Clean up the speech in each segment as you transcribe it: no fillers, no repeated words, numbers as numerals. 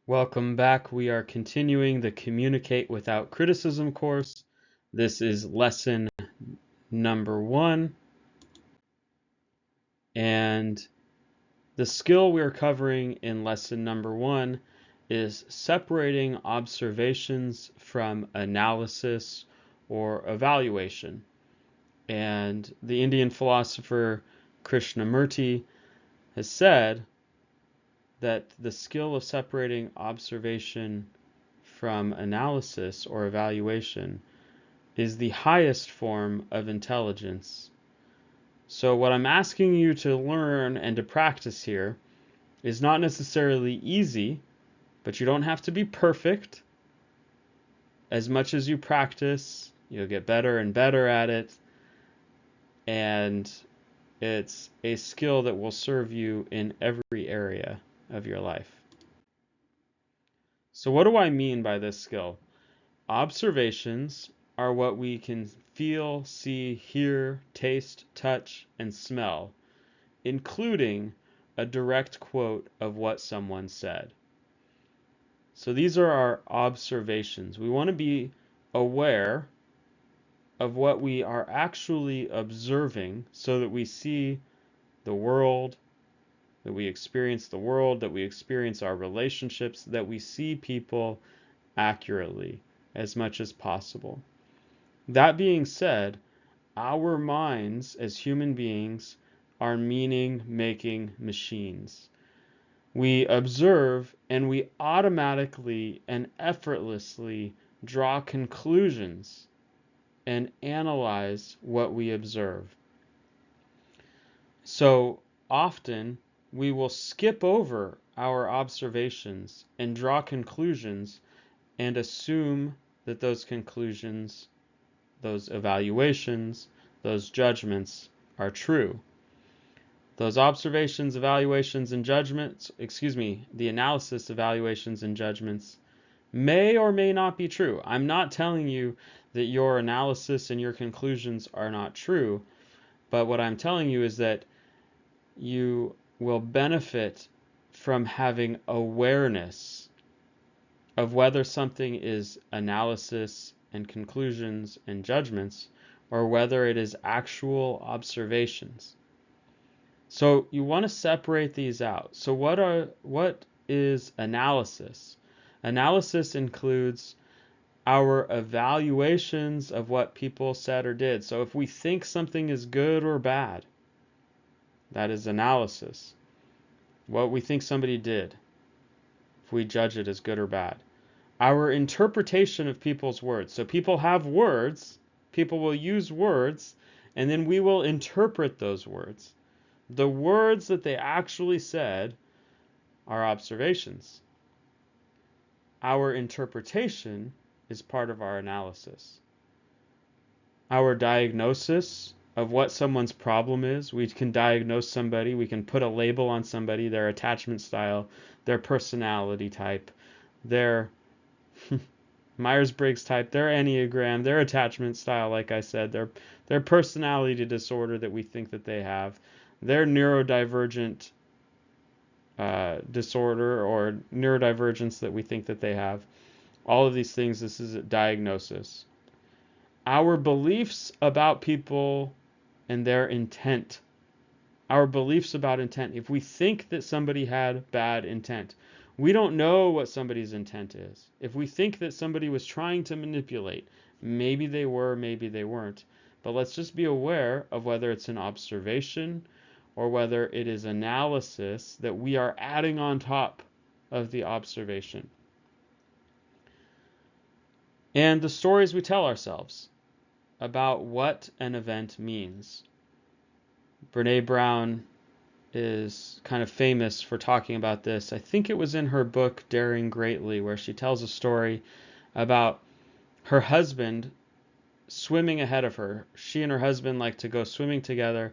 Welcome back. We are continuing the Communicate Without Criticism course. This is lesson number 1. And the skill we're covering in lesson number 1 is separating observations from analysis or evaluation. And the Indian philosopher Krishnamurti has said that the skill of separating observation from analysis or evaluation is the highest form of intelligence. So what I'm asking you to learn and to practice here is not necessarily easy, but you don't have to be perfect. As much as you practice, you'll get better and better at it, and it's a skill that will serve you in every area of your life. So what do I mean by this skill? Observations are what we can feel, see, hear, taste, touch, and smell, including a direct quote of what someone said. So these are our observations. We want to be aware of what we are actually observing so that we see the world, that we experience the world, that we experience our relationships, that we see people accurately as much as possible. That being said, our minds as human beings are meaning-making machines. We observe and we automatically and effortlessly draw conclusions and analyze what we observe. So often we will skip over our observations and draw conclusions and assume that those conclusions, those evaluations, those judgments are true. Those observations, evaluations, and judgments, the analysis, evaluations, and judgments may or may not be true. I'm not telling you that your analysis and your conclusions are not true, but what I'm telling you is that you will benefit from having awareness of whether something is analysis and conclusions and judgments or whether it is actual observations. So you want to separate these out. So what is analysis? Analysis includes our evaluations of what people said or did. So if we think something is good or bad, that is analysis. What we think somebody did, if we judge it as good or bad. Our interpretation of people's words. So people have words, people will use words, and then we will interpret those words. The words that they actually said are observations. Our interpretation is part of our analysis. Our diagnosis of what someone's problem is, we can diagnose somebody, we can put a label on somebody, their attachment style, their personality type, their Myers-Briggs type, their Enneagram, their attachment style, like I said, their personality disorder that we think that they have, their neurodivergent disorder or neurodivergence that we think that they have. All of these things, this is a diagnosis. Our beliefs about people and their intent. Our beliefs about intent. If we think that somebody had bad intent, we don't know what somebody's intent is. If we think that somebody was trying to manipulate, maybe they were, maybe they weren't. But let's just be aware of whether it's an observation or whether it is analysis that we are adding on top of the observation. And the stories we tell ourselves about what an event means. Brene Brown is kind of famous for talking about this. I think it was in her book Daring Greatly, where she tells a story about her husband swimming ahead of her. She and her husband like to go swimming together,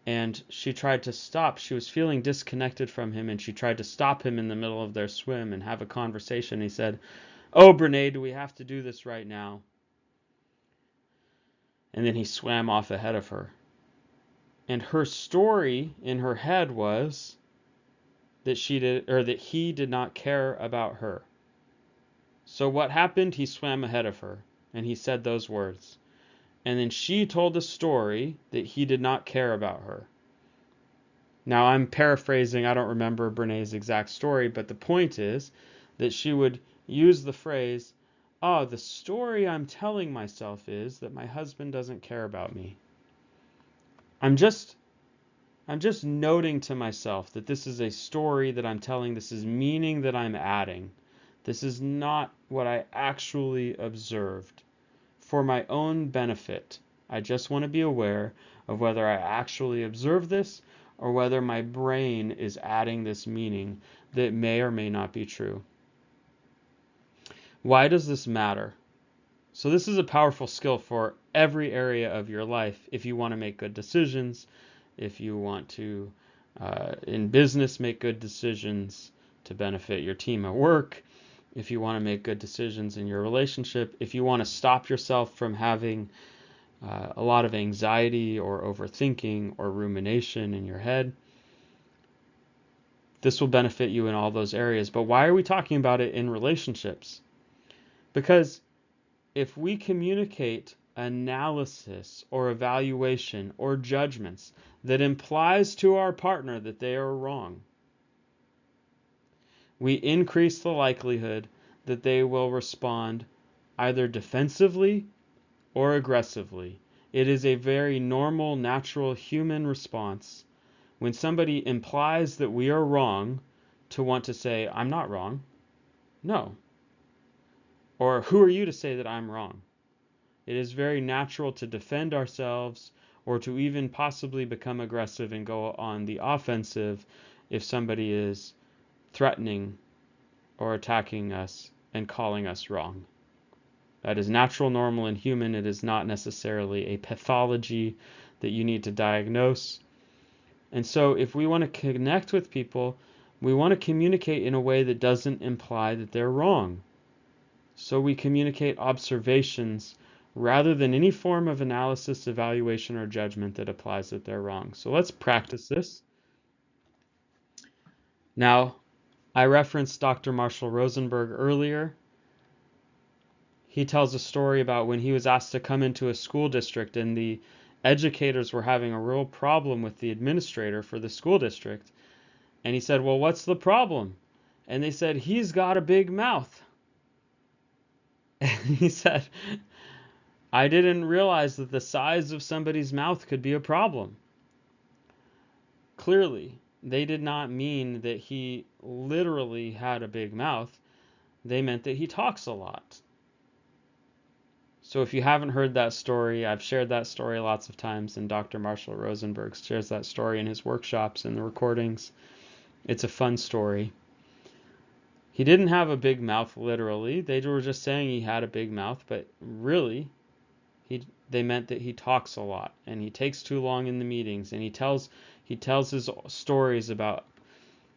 and she tried to stop. She was feeling disconnected from him, and she tried to stop him in the middle of their swim and have a conversation. He said, "Oh, Brene, do we have to do this right now?" And then he swam off ahead of her. And her story in her head was that she did, or that he did not care about her. So what happened? He swam ahead of her, and he said those words. And then she told a story that he did not care about her. Now I'm paraphrasing, I don't remember Brené's exact story, but the point is that she would use the phrase, "Oh, the story I'm telling myself is that my husband doesn't care about me." I'm just noting to myself that this is a story that I'm telling, this is meaning that I'm adding. This is not what I actually observed. For my own benefit, I just want to be aware of whether I actually observe this or whether my brain is adding this meaning that may or may not be true. Why does this matter? So this is a powerful skill for every area of your life. If you want to make good decisions, if you want to, in business, make good decisions to benefit your team at work, if you want to make good decisions in your relationship, if you want to stop yourself from having a lot of anxiety or overthinking or rumination in your head, this will benefit you in all those areas. But why are we talking about it in relationships? Because if we communicate analysis or evaluation or judgments that implies to our partner that they are wrong, we increase the likelihood that they will respond either defensively or aggressively. It is a very normal, natural human response when somebody implies that we are wrong to want to say, "I'm not wrong." No. Or, "Who are you to say that I'm wrong?" It is very natural to defend ourselves or to even possibly become aggressive and go on the offensive if somebody is threatening or attacking us and calling us wrong. That is natural, normal, and human. It is not necessarily a pathology that you need to diagnose. And so if we want to connect with people, we want to communicate in a way that doesn't imply that they're wrong. So we communicate observations rather than any form of analysis, evaluation, or judgment that applies that they're wrong. So let's practice this. Now, I referenced Dr. Marshall Rosenberg earlier. He tells a story about when he was asked to come into a school district and the educators were having a real problem with the administrator for the school district. And he said, "Well, what's the problem?" And they said, "He's got a big mouth." And he said, "I didn't realize that the size of somebody's mouth could be a problem." Clearly, they did not mean that he literally had a big mouth. They meant that he talks a lot. So if you haven't heard that story, I've shared that story lots of times, and Dr. Marshall Rosenberg shares that story in his workshops and the recordings. It's a fun story. He didn't have a big mouth literally. They were just saying he had a big mouth, but really, they meant that he talks a lot and he takes too long in the meetings, and he tells his stories about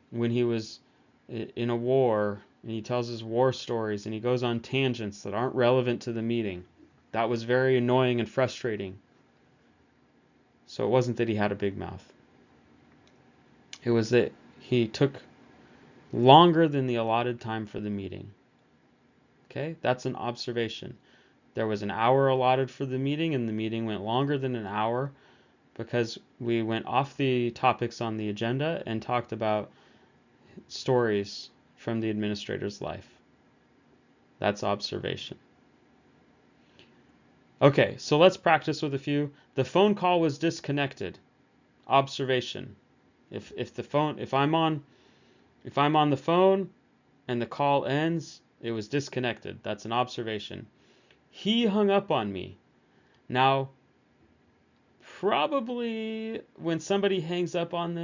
when he was in a war, and he tells his war stories, and he goes on tangents that aren't relevant to the meeting. That was very annoying and frustrating. So it wasn't that he had a big mouth. It was that he took longer than the allotted time for the meeting. Okay, that's an observation. There was an hour allotted for the meeting, and the meeting went longer than an hour because we went off the topics on the agenda and talked about stories from the administrator's life. That's observation. Okay, so let's practice with a few. The phone call was disconnected. Observation. If I'm on the phone and the call ends, it was disconnected. That's an observation. He hung up on me. Now, probably when somebody hangs up on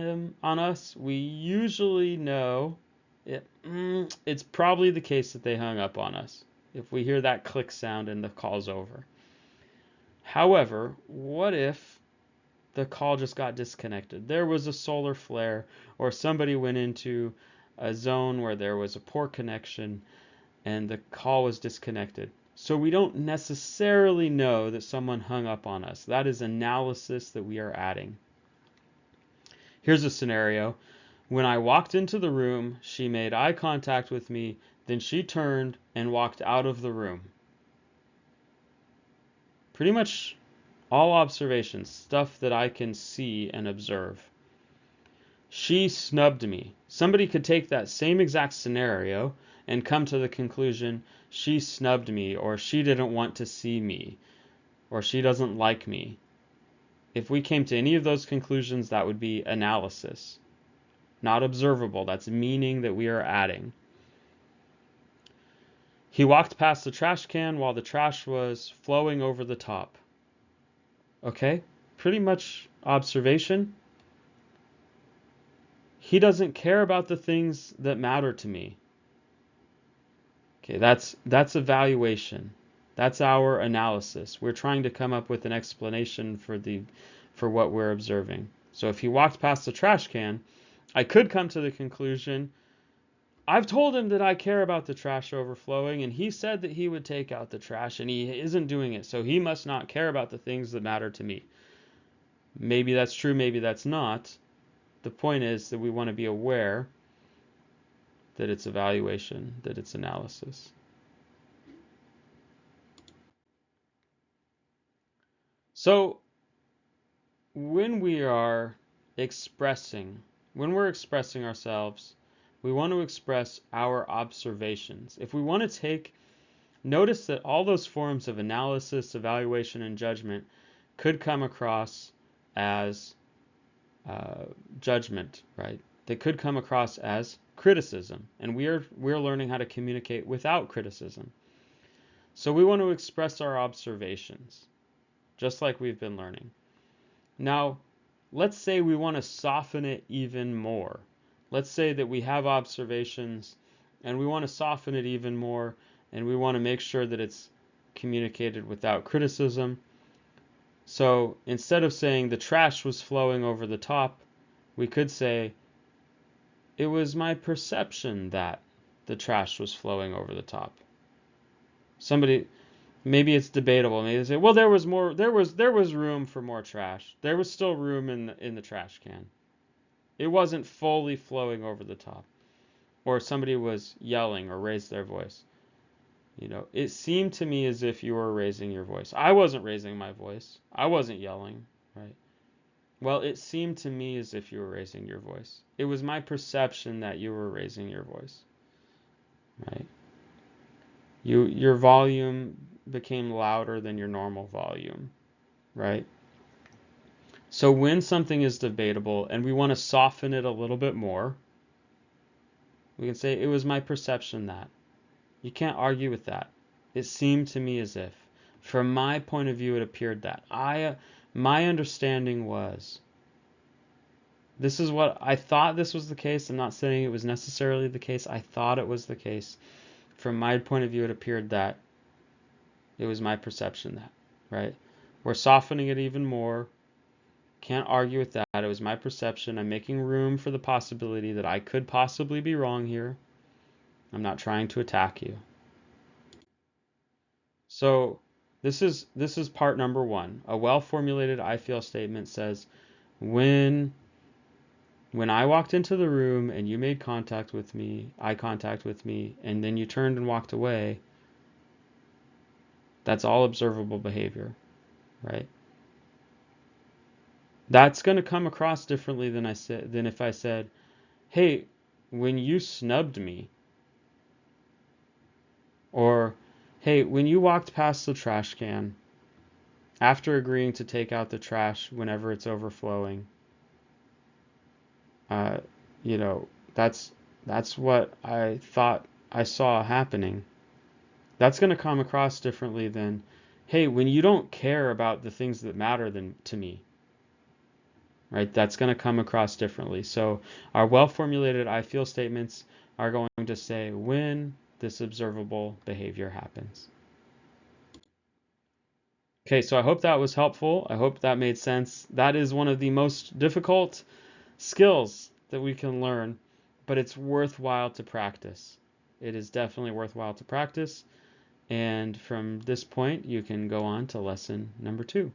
us, we usually know it's probably the case that they hung up on us if we hear that click sound and the call's over. However, what if the call just got disconnected? There was a solar flare, or somebody went into a zone where there was a poor connection and the call was disconnected. So we don't necessarily know that someone hung up on us. That is analysis that we are adding. Here's a scenario. When I walked into the room, she made eye contact with me, then she turned and walked out of the room. Pretty much all observations, stuff that I can see and observe. She snubbed me. Somebody could take that same exact scenario and come to the conclusion she snubbed me, or she didn't want to see me, or she doesn't like me. If we came to any of those conclusions, that would be analysis, not observable. That's meaning that we are adding. He walked past the trash can while the trash was flowing over the top. Okay, pretty much observation. He doesn't care about the things that matter to me. Okay, that's evaluation. That's our analysis. We're trying to come up with an explanation for what we're observing. So if he walked past the trash can, I could come to the conclusion, I've told him that I care about the trash overflowing, and he said that he would take out the trash, and he isn't doing it, so he must not care about the things that matter to me. Maybe that's true, maybe that's not. The point is that we want to be aware that it's evaluation, that it's analysis. So when we're expressing ourselves, we want to express our observations. If we want to notice that all those forms of analysis, evaluation, and judgment could come across as judgment, right? They could come across as criticism, and we're learning how to communicate without criticism. So we want to express our observations, just like we've been learning. Now, let's say we want to soften it even more. Let's say that we have observations and we want to soften it even more, and we want to make sure that it's communicated without criticism. So instead of saying the trash was flowing over the top, we could say it was my perception that the trash was flowing over the top. Maybe it's debatable. Maybe they say, well, there was room for more trash. There was still room in the trash can. It wasn't fully flowing over the top. Or somebody was yelling or raised their voice. It seemed to me as if you were raising your voice. I wasn't raising my voice. I wasn't yelling, right? Well, it seemed to me as if you were raising your voice. It was my perception that you were raising your voice, right? Your volume became louder than your normal volume, right? So when something is debatable and we want to soften it a little bit more, we can say it was my perception that. You can't argue with that. It seemed to me as if. From my point of view, it appeared that. My understanding was. This is what I thought this was the case. I'm not saying it was necessarily the case. I thought it was the case. From my point of view, it appeared that. It was my perception that, right? We're softening it even more. Can't argue with that. It was my perception. I'm making room for the possibility that I could possibly be wrong here. I'm not trying to attack you. So this is part number 1. A well-formulated I feel statement says, when I walked into the room and you made eye contact with me, and then you turned and walked away, that's all observable behavior, right? That's going to come across differently than if I said, hey, when you snubbed me, or hey, when you walked past the trash can after agreeing to take out the trash whenever it's overflowing, uh, you know, that's what I thought I saw happening. That's going to come across differently than, hey, when you don't care about the things that matter to me, right? That's going to come across differently. So our well-formulated I feel statements are going to say when this observable behavior happens. Okay, so I hope that was helpful. I hope that made sense. That is one of the most difficult skills that we can learn, but it's worthwhile to practice. It is definitely worthwhile to practice. And from this point, you can go on to lesson number 2.